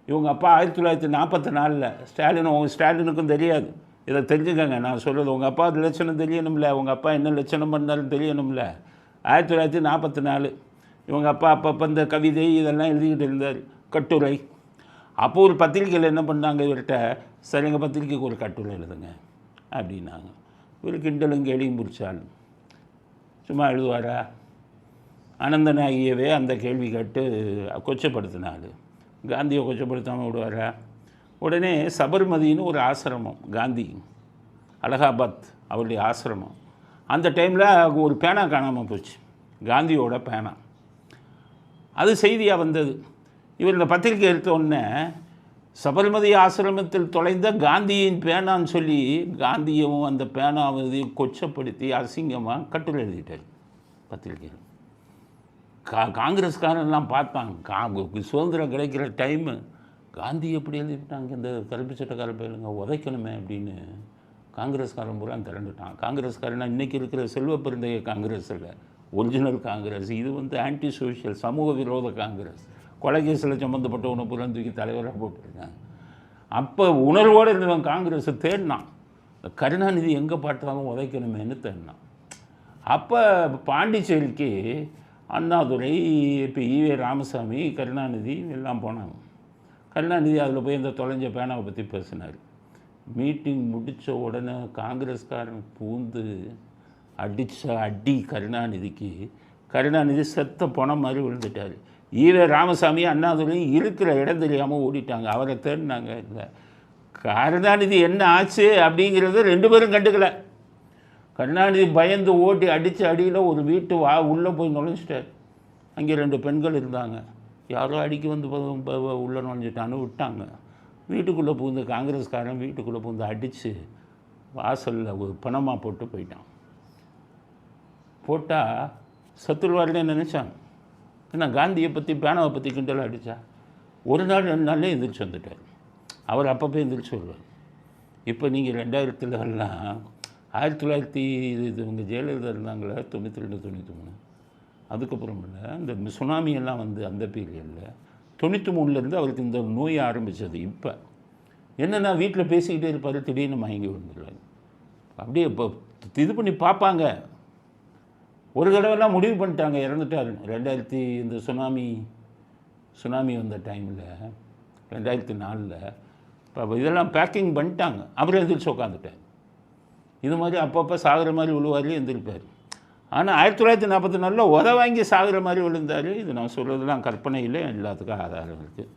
இவங்க அப்பா 1944 ஸ்டாலின், உங்கள் ஸ்டாலினுக்கும் தெரியாது, இதை தெரிஞ்சுக்கங்க. நான் சொல்கிறது உங்கள் அப்பா லட்சணம் தெரியணும்ல, உங்கள் அப்பா என்ன லட்சணம் பண்ணாலும் தெரியணும்ல. 1944 இவங்க அப்பா அப்பப்போ இந்த கவிதை இதெல்லாம் எழுதிக்கிட்டு இருந்தார், கட்டுரை. அப்போ ஒரு பத்திரிக்கையில் என்ன பண்ணாங்க இவர்கிட்ட, சரி எங்கள் பத்திரிக்கைக்கு ஒரு கட்டுரை எழுதுங்க அப்படின்னாங்க. இவர் கிண்டலும் கேலியும் பிடிச்சாலும் சும்மா எழுதுவாரா? அனந்தநாயகியவே அந்த கேள்வி கேட்டு கொச்சப்படுத்தினாள். காந்தியை கொச்சப்படுத்தாமல் விடுவாரா? உடனே சபர்மதின்னு ஒரு ஆசிரமம், காந்தி அலகாபாத் அவருடைய ஆசிரமம். அந்த டைமில் ஒரு பேனா காணாமல் போச்சு, காந்தியோட பேனா. அது செய்தியாக வந்தது. இவர் இந்த பத்திரிக்கை எடுத்த உடனே சபர்மதி ஆசிரமத்தில் தொலைந்த காந்தியின் பேனான்னு சொல்லி காந்தியவும் அந்த பேனாவதையும் கொச்சப்படுத்தி அசிங்கமாக கட்டுரை எழுதிட்டார் பத்திரிக்கையில். காங்கிரஸ்காரெல்லாம் பார்த்தாங்க, சுதந்திரம் கிடைக்கிற டைமு காந்தி எப்படி எழுதிட்டாங்க, இந்த கருப்பு சட்டக்கார பயிலுங்க உதைக்கணுமே அப்படின்னு காங்கிரஸ்காரன் பூரா திரண்டுட்டான். காங்கிரஸ்காரனா இன்றைக்கி இருக்கிற செல்வ பெருந்தைய காங்கிரஸ் இல்லை, ஒரிஜினல் காங்கிரஸ். இது ஆன்டி சோஷியல், சமூக விரோத காங்கிரஸ். கொலைகேசில் சம்மந்தப்பட்டவனை பூரா தூக்கி தலைவராக போட்டுருக்காங்க. அப்போ உணர்வோடு இருந்தவன் காங்கிரஸை தேடினான், கருணாநிதி எங்கே பார்த்தாலும் உதைக்கணுமேனு தேடினான். அப்போ பாண்டிச்சேரிக்கு அண்ணாதுரை, இப்போ ஈவே ராமசாமி, கருணாநிதி எல்லாம் போனாங்க. கருணாநிதி அதில் போய் இந்த தொலைஞ்ச பேனாவை பற்றி பேசினார். மீட்டிங் முடித்த உடனே காங்கிரஸ்காரன் பூந்து அடித்த அடி கருணாநிதிக்கு, கருணாநிதி செத்த பணம் மாதிரி விழுந்துட்டார். ஈவே ராமசாமி அண்ணாதுரையும் இருக்கிற இடம் தெரியாமல் ஓடிட்டாங்க, அவரை தேடினாங்க. இல்லை, கருணாநிதி என்ன ஆச்சு அப்படிங்கிறத 2 பேரும் கண்டுக்கலை. கருணாநிதி பயந்து ஓட்டி அடித்த அடியில் ஒரு வீட்டு உள்ளே போய் நுழைஞ்சிட்டார். அங்கே 2 பெண்கள் இருந்தாங்க, யாரோ அடிக்க வந்து உள்ளே நுழைஞ்சிட்டான்னு விட்டாங்க. வீட்டுக்குள்ளே பூந்து காங்கிரஸ்காரன் வீட்டுக்குள்ளே பூந்து அடித்து வாசலில் ஒரு பணமாக போட்டு போயிட்டான். போட்டால் சத்துருவாருன்னு நினச்சாங்க. ஏன்னா காந்தியை பற்றி பேனாவை பற்றி கிண்டல் அடித்தா ஒரு நாள் 2 நாள்லேயே எந்திரிச்சு வந்துட்டார். அவர் அப்பப்போ எந்திரிச்சு வருவார். இப்போ நீங்கள் 2000 1900 இவங்க ஜெயலலிதா இருந்தாங்களே 92 93, அதுக்கப்புறம் இல்லை இந்த சுனாமியெல்லாம் வந்து அந்த பீரியடில் 93லேருந்து அவருக்கு இந்த நோய் ஆரம்பித்தது. இப்போ என்னென்னா வீட்டில் பேசிக்கிட்டே இருப்பார், திடீர்னு மயங்கி விழுந்துடுவார். அப்படியே இப்போ இது பண்ணி பார்ப்பாங்க. ஒரு தடவைலாம் முடிவு பண்ணிட்டாங்க இறந்துட்டார். 2000 இந்த சுனாமி வந்த டைமில் 2004 இப்போ இதெல்லாம் பேக்கிங் பண்ணிட்டாங்க. அப்புறம் எந்திரிச்சு உட்காந்துட்டார். இது மாதிரி அப்பப்போ சாகிற மாதிரி விழுவார், எந்திரிப்பார். ஆனால் 1944 உத வாங்கி சாகிற மாதிரி விழுந்தார். இது நான் சொல்கிறதுலாம் கற்பனை இல்லை, எல்லாத்துக்கும் ஆதாரம் இருக்குது.